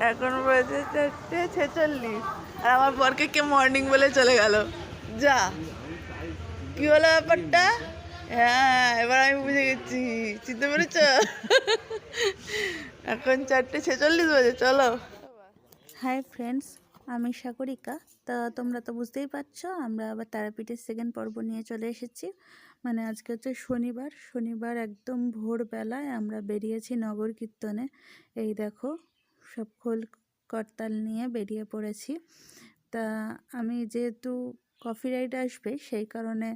এখন বাজে 4:46 আর আমার বরকে কে মর্নিং বলে চলে গেল। যা কি হলো ব্যাপারটা? হ্যাঁ এবার আমি বুঝে গেছি, চিনতে পেরেছ? এখন 4:46 বাজে, চলো। হাই ফ্রেন্ডস, আমি সাগরিকা। তা তোমরা তো বুঝতেই পারছো আমরা আবার তারাপীঠের সেকেন্ড পর্ব নিয়ে চলে এসেছি। মানে আজকে হচ্ছে শনিবার একদম ভোরবেলায় আমরা বেরিয়েছি নগর কীর্তনে। এই দেখো সব খোল করতাল নিয়ে বেরিয়ে পড়েছি। তা আমি যেহেতু কপিরাইট আসবে সেই কারণে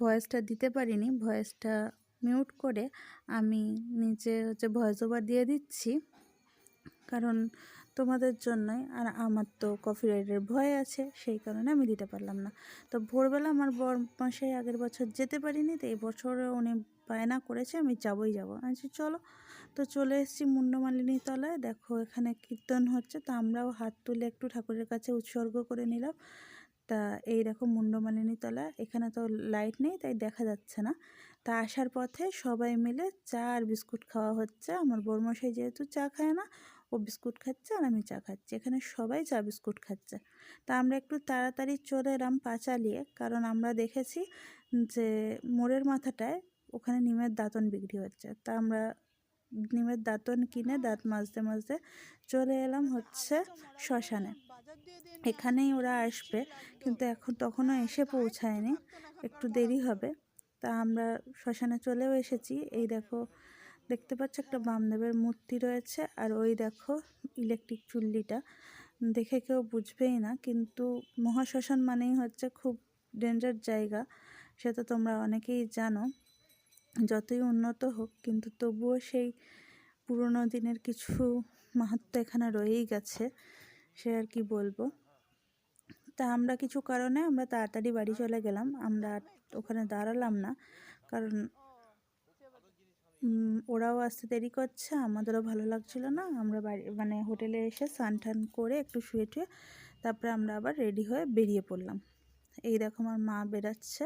ভয়েসটা দিতে পারিনি, ভয়েসটা মিউট করে আমি নিচে হচ্ছে ভয়েস ওভার দিয়ে দিচ্ছি, কারণ তোমাদের জন্যই। আর আমার তো কপিরাইটের ভয় আছে, সেই কারণে আমি দিতে পারলাম না। তো ভোরবেলা আমার বরমশাই আগের বছর যেতে পারিনি, তো এই বছর উনি বায়না করেছে আমি যাবই যাব। আচ্ছা চলো। তো চলে এসেছি মুন্ডমালিনী তলায়। দেখো এখানে কীর্তন হচ্ছে, তো আমরাও হাত তুলে একটু ঠাকুরের কাছে উৎসর্গ করে নিলাম। তা এই দেখো মুন্ডমালিনী তলা, এখানে তো লাইট নেই তাই দেখা যাচ্ছে না। তা আসার পথে সবাই মিলে চা আর বিস্কুট খাওয়া হচ্ছে। আমার বরমশাই যেহেতু চা খায় না, ও বিস্কুট খাচ্ছে আর আমি চা খাচ্ছি। এখানে সবাই চা বিস্কুট খাচ্ছে। তা আমরা একটু তাড়াতাড়ি চলে এলাম পা চালিয়ে, কারণ আমরা দেখেছি যে মোড়ের মাথাটায় ওখানে নিমের দাঁতন বিক্রি হচ্ছে। তা আমরা নিমের দাঁতন কিনে দাঁত মাজতে মাজতে চলে এলাম হচ্ছে শ্মশানে। এখানেই ওরা আসবে, কিন্তু তখনও এসে পৌঁছায়নি, একটু দেরি হবে। তা আমরা শ্মশানে চলেও এসেছি। এই দেখো দেখতে পাচ্ছ একটা বামদেবের মূর্তি রয়েছে, আর ওই দেখো ইলেকট্রিক চুল্লিটা দেখে কেউ বুঝবেই না, কিন্তু মহাশ্মশান মানেই হচ্ছে খুব ডেঞ্জার জায়গা, সেটা তোমরা অনেকেই জানো। যতই উন্নত হোক কিন্তু তবুও সেই পুরনো দিনের কিছু মাহাত্ম্য এখানে রয়েই গেছে, সে আর কি বলবো। তা আমরা কিছু কারণে আমরা তাড়াতাড়ি বাড়ি চলে গেলাম, আমরা ওখানে দাঁড়ালাম না, কারণ ওরাও আসতে দেরি করছে, আমাদেরও ভালো লাগছিল না। আমরা মানে হোটেলে এসে স্নান টান করে একটু শুয়ে টুয়ে তারপরে আমরা আবার রেডি হয়ে বেরিয়ে পড়লাম। এই দেখো আমার মা বেরাচ্ছে,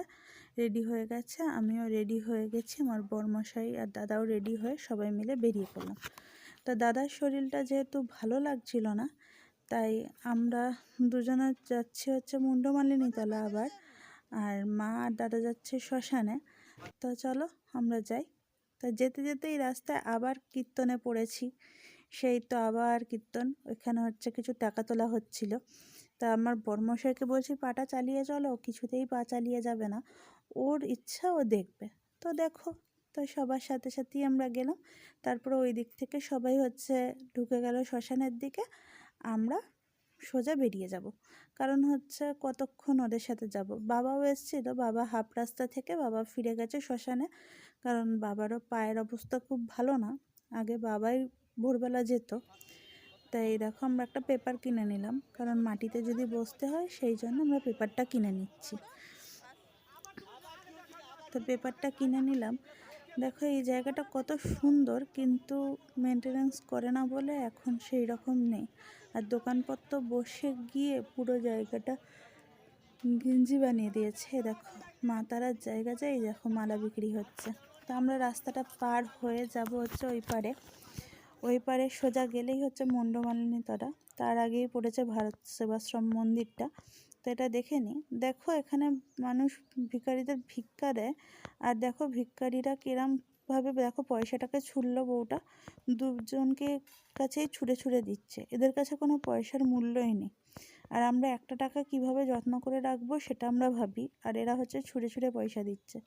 রেডি হয়ে গেছে, আমিও রেডি হয়ে গেছি, আমার বরমশাই আর দাদাও রেডি হয়ে সবাই মিলে বেরিয়ে পড়লাম। তা দাদার শরীরটা যেহেতু ভালো লাগছিল না, তাই আমরা দুজনে যাচ্ছি হচ্ছে মুন্ডমালিনী তলা আবার, আর মা আর দাদা যাচ্ছে শ্মশানে। তো চলো আমরা যাই। তা যেতে যেতে এই রাস্তায় আবার কীর্তনে পড়েছি। সেই তো আবার কীর্তন, ওইখানে হচ্ছে কিছু টাকা তোলা হচ্ছিল। তা আমার বরমশাইকে বলছি পাটা চালিয়ে চলো, কিছুতেই পা চালিয়ে যাবে না, ওর ইচ্ছা ও দেখবে। তো দেখো, তো সবার সাথে সাথেই আমরা গেলাম। তারপরে ওই দিক থেকে সবাই হচ্ছে ঢুকে গেল শ্মশানের দিকে, আমরা সোজা বেরিয়ে যাব, কারণ হচ্ছে কতক্ষণ ওদের সাথে যাব। বাবাও এসেছিল, বাবা হাফ রাস্তা থেকে বাবা ফিরে গেছে শ্মশানে, কারণ বাবারও পায়ের অবস্থা খুব ভালো না। আগে বাবাই ভোরবেলা যেত। তাই দেখো আমরা একটা পেপার কিনে নিলাম, কারণ মাটিতে যদি বসতে হয় সেই জন্য আমরা পেপারটা কিনে নিচ্ছি। তো পেপারটা কিনে নিলাম। দেখো এই জায়গাটা কত সুন্দর, কিন্তু মেনটেনেন্স করে না বলে এখন সেই রকম নেই। আর দোকানপত্র বসে গিয়ে পুরো জায়গাটা গেঞ্জি বানিয়ে দিয়েছে। দেখো মা তারার জায়গা যায়, দেখো মালা বিক্রি হচ্ছে। তো আমরা রাস্তাটা পার হয়ে যাব হচ্ছে ওই পারে সোজা গেলেই হচ্ছে মুন্ডমালিনী তলা, তার আগেই পড়েছে ভারত সেবাশ্রম মন্দিরটা। তো এটা দেখে নিই। দেখো এখানে মানুষ ভিখারিদের ভিক্ষা দেয়, আর দেখো ভিক্ষারিরা কিরমভাবে দেখো পয়সাটাকে ছুড়লো বউটা, দুজনকে কাছেই ছুঁড়ে ছুঁড়ে দিচ্ছে, এদের কাছে কোনো পয়সার মূল্যই নেই। আর আমরা একটা টাকা কিভাবে যত্ন করে রাখবো সেটা আমরা ভাবি, আর এরা হচ্ছে ছুঁড়ে ছুঁড়ে পয়সা দিচ্ছে,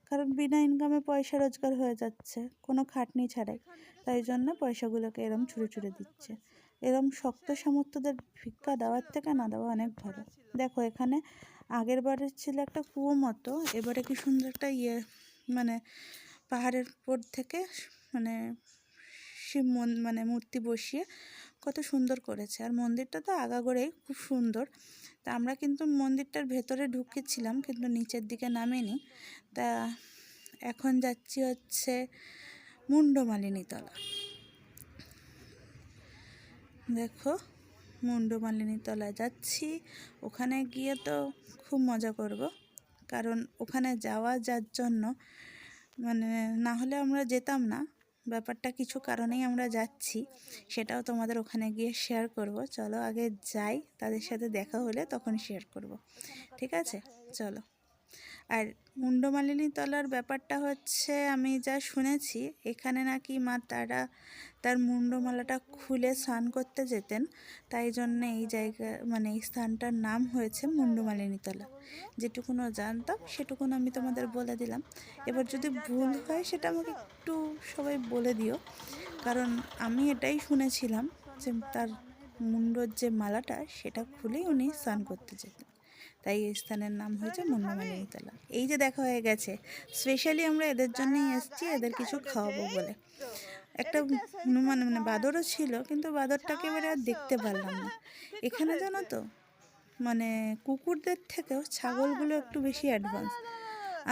কারণ বিনা ইনকামে পয়সা রোজগার হয়ে যাচ্ছে কোনো খাটনি ছাড়াই, তাই জন্য পয়সাগুলোকে এরম ছুঁড়ে ছুঁড়ে দিচ্ছে। এরম শক্ত সামর্থ্যদের ভিক্ষা দেওয়ার থেকে না দেওয়া অনেক ভালো। দেখো এখানে আগের বারের ছিল একটা কুয়ো মতো, এবারে কি সুন্দর একটা মানে পাহাড়ের উপর থেকে মানে শিব মানে মূর্তি বসিয়ে কত সুন্দর করেছে। আর মন্দিরটা তো আগাগোড়াই খুব সুন্দর। তা আমরা কিন্তু মন্দিরটার ভেতরে ঢুকেছিলাম, কিন্তু নিচের দিকে নামিনি। তা এখন যাচ্ছি হচ্ছে মুন্ডমালিনী তলা। দেখো মুন্ডমালিনী তলা যাচ্ছি, ওখানে গিয়ে তো খুব মজা করব, কারণ ওখানে যাওয়া যার জন্য মানে না হলে আমরা যেতাম না। ব্যাপারটা কিছু কারণেই আমরা যাচ্ছি, সেটাও তোমাদের ওখানে গিয়ে শেয়ার করব। চলো আগে যাই, তাদের সাথে দেখা হলে তখন শেয়ার করব, ঠিক আছে? চলো। আর মুন্ডমালিনী তলার ব্যাপারটা হচ্ছে, আমি যা শুনেছি এখানে নাকি মা তারা তার মুন্ডমালাটা খুলে স্নান করতে যেতেন, তাই জন্য এই জায়গা মানে এই স্থানটার নাম হয়েছে মুন্ডমালিনী তলা। যেটুকুনো জানতাম সেটুকুন আমি তোমাদের বলে দিলাম। এবার যদি ভুল হয় সেটা আমাকে একটু সবাই বলে দিও, কারণ আমি এটাই শুনেছিলাম যে তার মুন্ডর যে মালাটা সেটা খুলেই উনি স্নান করতে যেতেন, তাই এই স্থানের নাম হয়েছে মুন্ডমালিনী তলা। এই যে দেখা হয়ে গেছে, স্পেশালি আমরা এদের জন্যই এসেছি, এদের কিছু খাওয়াবো বলে। একটা হনুমান মানে বাঁদরও ছিল, কিন্তু বাঁদরটাকে এবারে আর দেখতে পারলাম না। এখানে জানো তো, মানে কুকুরদের থেকেও ছাগলগুলো একটু বেশি অ্যাডভান্স।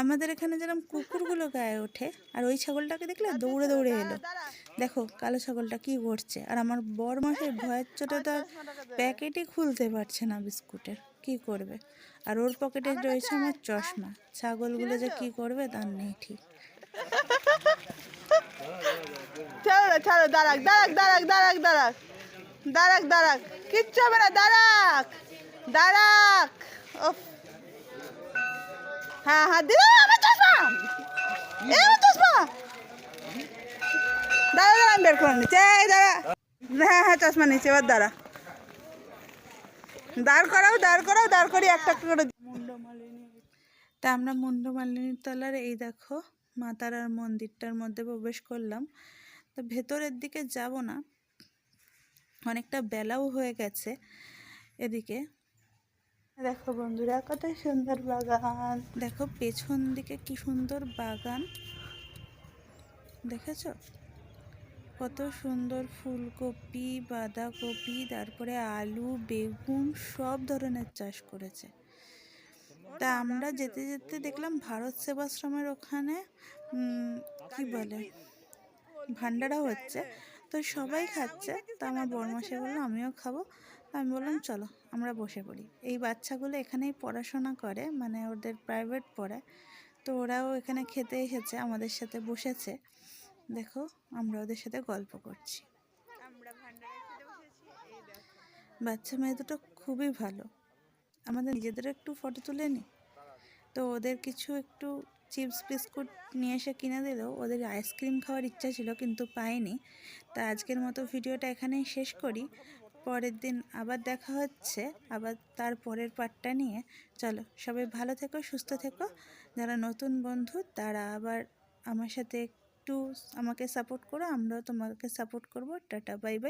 আমাদের এখানে যেরকম কুকুরগুলো গায়ে ওঠে, আর ওই ছাগলটাকে দেখলে দৌড়ে দৌড়ে এলো। দেখো কালো ছাগলটা কি করছে, আর আমার বর মশাই ভয়ের চোটে তো আর প্যাকেটই খুলতে পারছে না বিস্কুটের, কি করবে? আর ওর পকেটে রয়েছে আমার চশমা। ছাগলগুলো যে কি করবে তার নেই ঠিক। ছাড়ো ছাড়ো, দাঁড়াক দাঁড়াক দাঁড়াক দাঁড়াক দাঁড়াক দাঁড়াক দাঁড়াক, কিচ্ছু হবে না, দাঁড়াক দাঁড়াক। ওফ, হ্যাঁ হ্যাঁ দিদি, আমার চশমা, আমার চশমা, দাঁড়া দাঁড়া, আমি বের করে নিচ্ছি, এই দাঁড়া। হ্যাঁ হ্যাঁ চশমা নিচ্ছি, এবার দাঁড়া, দাঁড় করাও দাঁড় করাও, দাঁড় করি একটা একটা করে। তা আমরা মুন্ডমালিনী তলার এই দেখো মা তারার মন্দিরটার মধ্যে প্রবেশ করলাম। তো ভেতরের দিকে যাব না, অনেকটা বেলাও হয়ে গেছে এদিকে। দেখো বন্ধুরা কত সুন্দর বাগান, দেখো পেছন দিকে কি সুন্দর বাগান, দেখেছো? কত সুন্দর ফুলকপি, বাঁধাকপি, তারপরে আলু, বেগুন, সব ধরনের চাষ করেছে। তা আমরা যেতে যেতে দেখলাম ভারত সেবাশ্রমের ওখানে কি বলে ভান্ডারা হচ্ছে, তো সবাই খাচ্ছে। তো আমার বরমশাই বললো আমিও খাবো। আমি বললাম চলো আমরা বসে পড়ি। এই বাচ্চাগুলো এখানেই পড়াশোনা করে, মানে ওদের প্রাইভেট পড়ায়, তো ওরাও এখানে খেতে এসেছে, আমাদের সাথে বসেছে। দেখো আমরা ওদের সাথে গল্প করছি। বাচ্চা মেয়ে দুটো খুবই ভালো, আমাদের নিজেদের একটু ফটো তুলে নিই। তো ওদের কিছু একটু চিপস বিস্কুট নিয়ে এসে কিনে দিলেও ওদের আইসক্রিম খাওয়ার ইচ্ছা ছিল, কিন্তু পাইনি। তা আজকের মতো ভিডিওটা এখানেই শেষ করি। পরের দিন আবার দেখা হচ্ছে, আবার তার পরের পার্টটা নিয়ে। চলো সবাই ভালো থেকো, সুস্থ থেকো। যারা নতুন বন্ধু তারা আবার আমার সাথে একটু আমাকে সাপোর্ট করো, আমরাও তোমাকে সাপোর্ট করবো। Tata, bye bye.